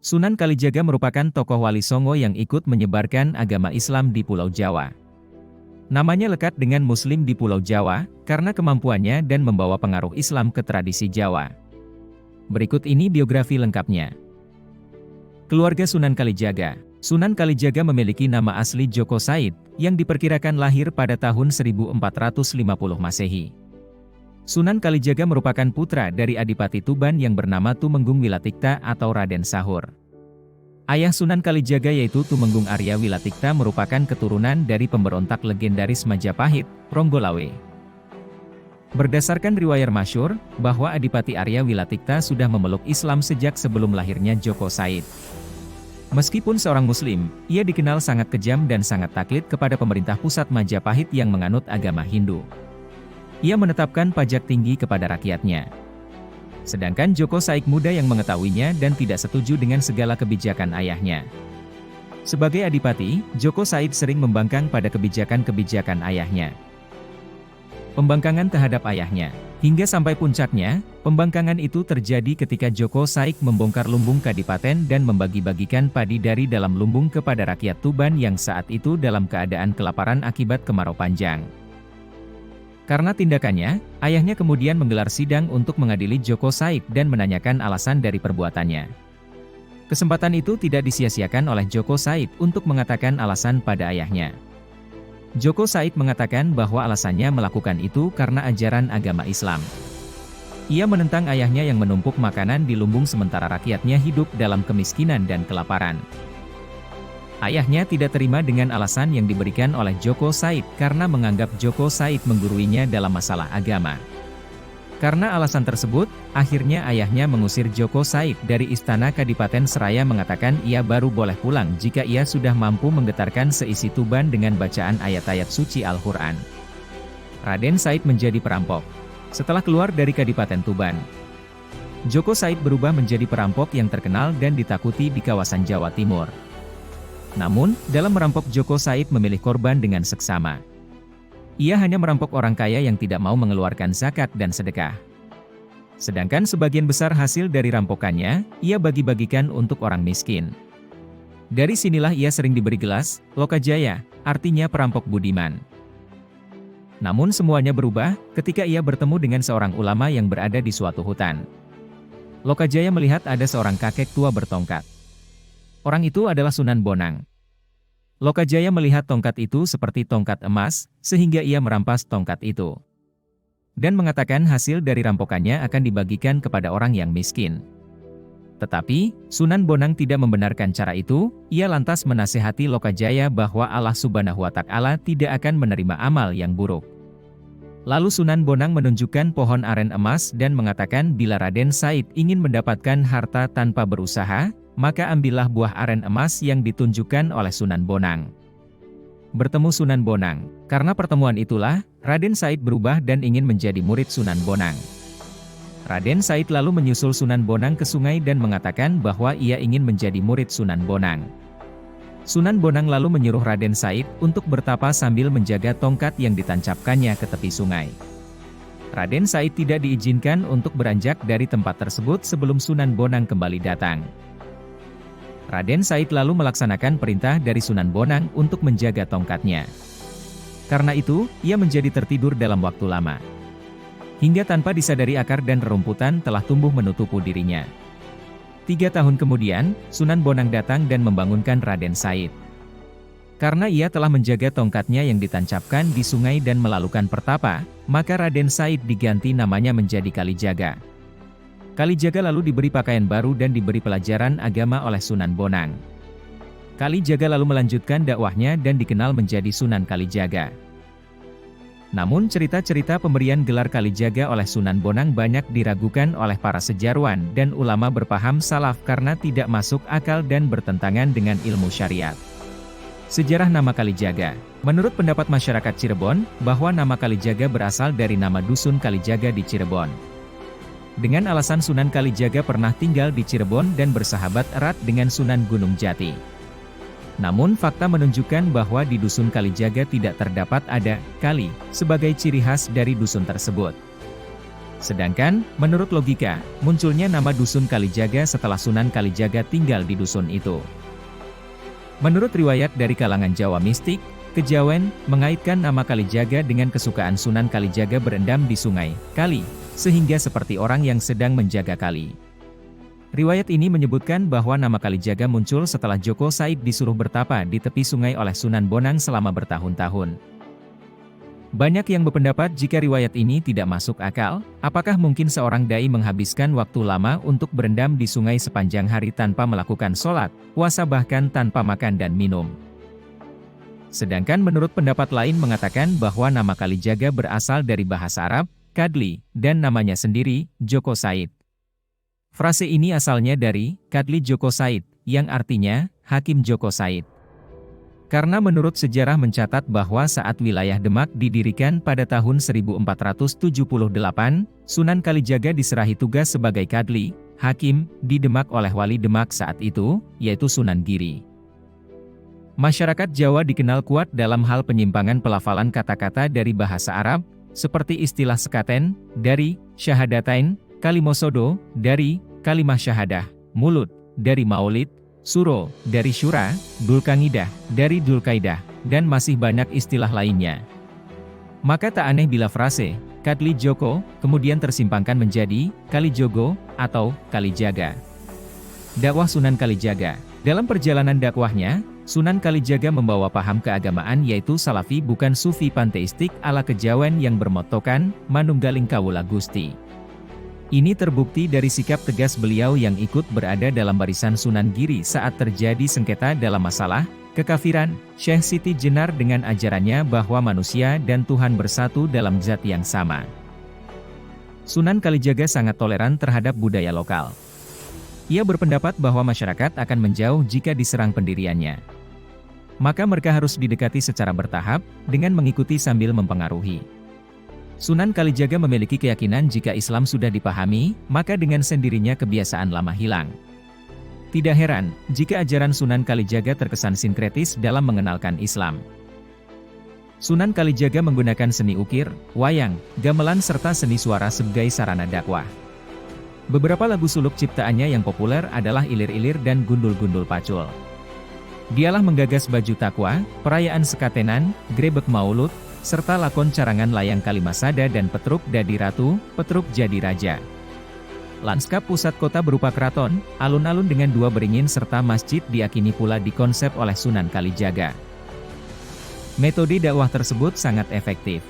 Sunan Kalijaga merupakan tokoh Wali Songo yang ikut menyebarkan agama Islam di Pulau Jawa. Namanya lekat dengan Muslim di Pulau Jawa, karena kemampuannya dan membawa pengaruh Islam ke tradisi Jawa. Berikut ini biografi lengkapnya. Keluarga Sunan Kalijaga. Sunan Kalijaga memiliki nama asli Joko Said, yang diperkirakan lahir pada tahun 1450 Masehi. Sunan Kalijaga merupakan putra dari Adipati Tuban yang bernama Tumenggung Wilatikta atau Raden Sahur. Ayah Sunan Kalijaga yaitu Tumenggung Arya Wilatikta merupakan keturunan dari pemberontak legendaris Majapahit, Ronggolawe. Berdasarkan riwayat masyhur, bahwa Adipati Arya Wilatikta sudah memeluk Islam sejak sebelum lahirnya Joko Said. Meskipun seorang Muslim, ia dikenal sangat kejam dan sangat taklid kepada pemerintah pusat Majapahit yang menganut agama Hindu. Ia menetapkan pajak tinggi kepada rakyatnya. Sedangkan Joko Said muda yang mengetahuinya dan tidak setuju dengan segala kebijakan ayahnya. Sebagai adipati, Joko Said sering membangkang pada kebijakan-kebijakan ayahnya. Pembangkangan terhadap ayahnya, hingga sampai puncaknya, pembangkangan itu terjadi ketika Joko Said membongkar lumbung kadipaten dan membagi-bagikan padi dari dalam lumbung kepada rakyat Tuban yang saat itu dalam keadaan kelaparan akibat kemarau panjang. Karena tindakannya, ayahnya kemudian menggelar sidang untuk mengadili Joko Said dan menanyakan alasan dari perbuatannya. Kesempatan itu tidak disia-siakan oleh Joko Said untuk mengatakan alasan pada ayahnya. Joko Said mengatakan bahwa alasannya melakukan itu karena ajaran agama Islam. Ia menentang ayahnya yang menumpuk makanan di lumbung sementara rakyatnya hidup dalam kemiskinan dan kelaparan. Ayahnya tidak terima dengan alasan yang diberikan oleh Joko Said karena menganggap Joko Said mengguruinya dalam masalah agama. Karena alasan tersebut, akhirnya ayahnya mengusir Joko Said dari istana Kadipaten seraya mengatakan ia baru boleh pulang jika ia sudah mampu menggetarkan seisi Tuban dengan bacaan ayat-ayat suci Al-Quran. Raden Said menjadi perampok. Setelah keluar dari Kadipaten Tuban, Joko Said berubah menjadi perampok yang terkenal dan ditakuti di kawasan Jawa Timur. Namun, dalam merampok Joko Said memilih korban dengan seksama. Ia hanya merampok orang kaya yang tidak mau mengeluarkan zakat dan sedekah. Sedangkan sebagian besar hasil dari rampokannya, ia bagi-bagikan untuk orang miskin. Dari sinilah ia sering diberi gelas, Lokajaya, artinya perampok budiman. Namun semuanya berubah, ketika ia bertemu dengan seorang ulama yang berada di suatu hutan. Lokajaya melihat ada seorang kakek tua bertongkat. Orang itu adalah Sunan Bonang. Lokajaya melihat tongkat itu seperti tongkat emas, sehingga ia merampas tongkat itu. Dan mengatakan hasil dari rampokannya akan dibagikan kepada orang yang miskin. Tetapi, Sunan Bonang tidak membenarkan cara itu, ia lantas menasihati Lokajaya bahwa Allah Subhanahu wa Ta'ala tidak akan menerima amal yang buruk. Lalu Sunan Bonang menunjukkan pohon aren emas dan mengatakan bila Raden Said ingin mendapatkan harta tanpa berusaha, maka ambillah buah aren emas yang ditunjukkan oleh Sunan Bonang. Bertemu Sunan Bonang, karena pertemuan itulah, Raden Said berubah dan ingin menjadi murid Sunan Bonang. Raden Said lalu menyusul Sunan Bonang ke sungai dan mengatakan bahwa ia ingin menjadi murid Sunan Bonang. Sunan Bonang lalu menyuruh Raden Said untuk bertapa sambil menjaga tongkat yang ditancapkannya ke tepi sungai. Raden Said tidak diizinkan untuk beranjak dari tempat tersebut sebelum Sunan Bonang kembali datang. Raden Said lalu melaksanakan perintah dari Sunan Bonang untuk menjaga tongkatnya. Karena itu, ia menjadi tertidur dalam waktu lama. Hingga tanpa disadari akar dan rerumputan telah tumbuh menutupi dirinya. 3 tahun kemudian, Sunan Bonang datang dan membangunkan Raden Said. Karena ia telah menjaga tongkatnya yang ditancapkan di sungai dan melakukan pertapa, maka Raden Said diganti namanya menjadi Kalijaga. Kalijaga lalu diberi pakaian baru dan diberi pelajaran agama oleh Sunan Bonang. Kalijaga lalu melanjutkan dakwahnya dan dikenal menjadi Sunan Kalijaga. Namun cerita-cerita pemberian gelar Kalijaga oleh Sunan Bonang banyak diragukan oleh para sejarawan dan ulama berpaham salaf karena tidak masuk akal dan bertentangan dengan ilmu syariat. Sejarah nama Kalijaga. Menurut pendapat masyarakat Cirebon, bahwa nama Kalijaga berasal dari nama dusun Kalijaga di Cirebon. Dengan alasan Sunan Kalijaga pernah tinggal di Cirebon dan bersahabat erat dengan Sunan Gunung Jati. Namun fakta menunjukkan bahwa di dusun Kalijaga tidak terdapat ada kali sebagai ciri khas dari dusun tersebut. Sedangkan, menurut logika, munculnya nama Dusun Kalijaga setelah Sunan Kalijaga tinggal di dusun itu. Menurut riwayat dari kalangan Jawa mistik, kejawen mengaitkan nama Kalijaga dengan kesukaan Sunan Kalijaga berendam di sungai, kali, sehingga seperti orang yang sedang menjaga kali. Riwayat ini menyebutkan bahwa nama Kalijaga muncul setelah Joko Said disuruh bertapa di tepi sungai oleh Sunan Bonang selama bertahun-tahun. Banyak yang berpendapat jika riwayat ini tidak masuk akal, apakah mungkin seorang dai menghabiskan waktu lama untuk berendam di sungai sepanjang hari tanpa melakukan sholat, puasa bahkan tanpa makan dan minum. Sedangkan menurut pendapat lain mengatakan bahwa nama Kalijaga berasal dari bahasa Arab, Kadli, dan namanya sendiri, Joko Said. Frase ini asalnya dari, Kadli Joko Said, yang artinya, Hakim Joko Said. Karena menurut sejarah mencatat bahwa saat wilayah Demak didirikan pada tahun 1478, Sunan Kalijaga diserahi tugas sebagai Kadli, Hakim, di Demak oleh Wali Demak saat itu, yaitu Sunan Giri. Masyarakat Jawa dikenal kuat dalam hal penyimpangan pelafalan kata-kata dari bahasa Arab, seperti istilah sekaten, dari syahadatain, kalimosodo, dari kalimah syahadah, mulut, dari maulid, suro, dari syura, dulkangidah, dari dulkaidah, dan masih banyak istilah lainnya. Maka tak aneh bila frase, Kadli Joko, kemudian tersimpangkan menjadi, Kalijogo, atau Kalijaga. Dakwah Sunan Kalijaga. Dalam perjalanan dakwahnya, Sunan Kalijaga membawa paham keagamaan yaitu Salafi bukan Sufi panteistik ala kejawen yang bermotokan, Manunggaling Kawula Gusti. Ini terbukti dari sikap tegas beliau yang ikut berada dalam barisan Sunan Giri saat terjadi sengketa dalam masalah kekafiran Syekh Siti Jenar dengan ajarannya bahwa manusia dan Tuhan bersatu dalam zat yang sama. Sunan Kalijaga sangat toleran terhadap budaya lokal. Ia berpendapat bahwa masyarakat akan menjauh jika diserang pendiriannya. Maka mereka harus didekati secara bertahap, dengan mengikuti sambil mempengaruhi. Sunan Kalijaga memiliki keyakinan jika Islam sudah dipahami, maka dengan sendirinya kebiasaan lama hilang. Tidak heran, jika ajaran Sunan Kalijaga terkesan sinkretis dalam mengenalkan Islam. Sunan Kalijaga menggunakan seni ukir, wayang, gamelan serta seni suara sebagai sarana dakwah. Beberapa lagu suluk ciptaannya yang populer adalah Ilir-Ilir dan Gundul-Gundul Pacul. Dialah menggagas baju takwa, perayaan sekatenan, grebek maulud, serta lakon carangan layang Kalimasada dan Petruk Dadi Ratu, Petruk Jadi Raja. Lanskap pusat kota berupa keraton, alun-alun dengan dua beringin serta masjid diakini pula dikonsep oleh Sunan Kalijaga. Metode dakwah tersebut sangat efektif.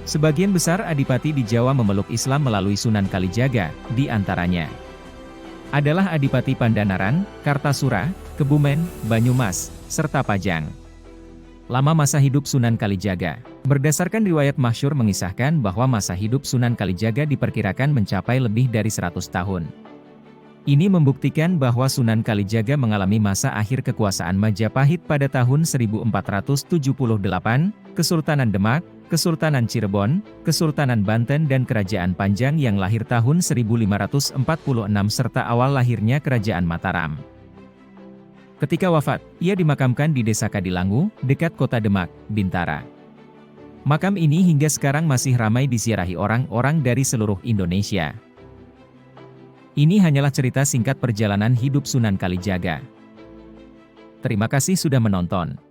Sebagian besar adipati di Jawa memeluk Islam melalui Sunan Kalijaga, di antaranya adalah Adipati Pandanaran, Kartasura, Kebumen, Banyumas, serta Pajang. Lama masa hidup Sunan Kalijaga. Berdasarkan riwayat masyhur mengisahkan bahwa masa hidup Sunan Kalijaga diperkirakan mencapai lebih dari 100 tahun. Ini membuktikan bahwa Sunan Kalijaga mengalami masa akhir kekuasaan Majapahit pada tahun 1478, Kesultanan Demak, Kesultanan Cirebon, Kesultanan Banten dan Kerajaan Panjang yang lahir tahun 1546 serta awal lahirnya Kerajaan Mataram. Ketika wafat, ia dimakamkan di Desa Kadilangu, dekat kota Demak, Bintara. Makam ini hingga sekarang masih ramai disiarahi orang-orang dari seluruh Indonesia. Ini hanyalah cerita singkat perjalanan hidup Sunan Kalijaga. Terima kasih sudah menonton.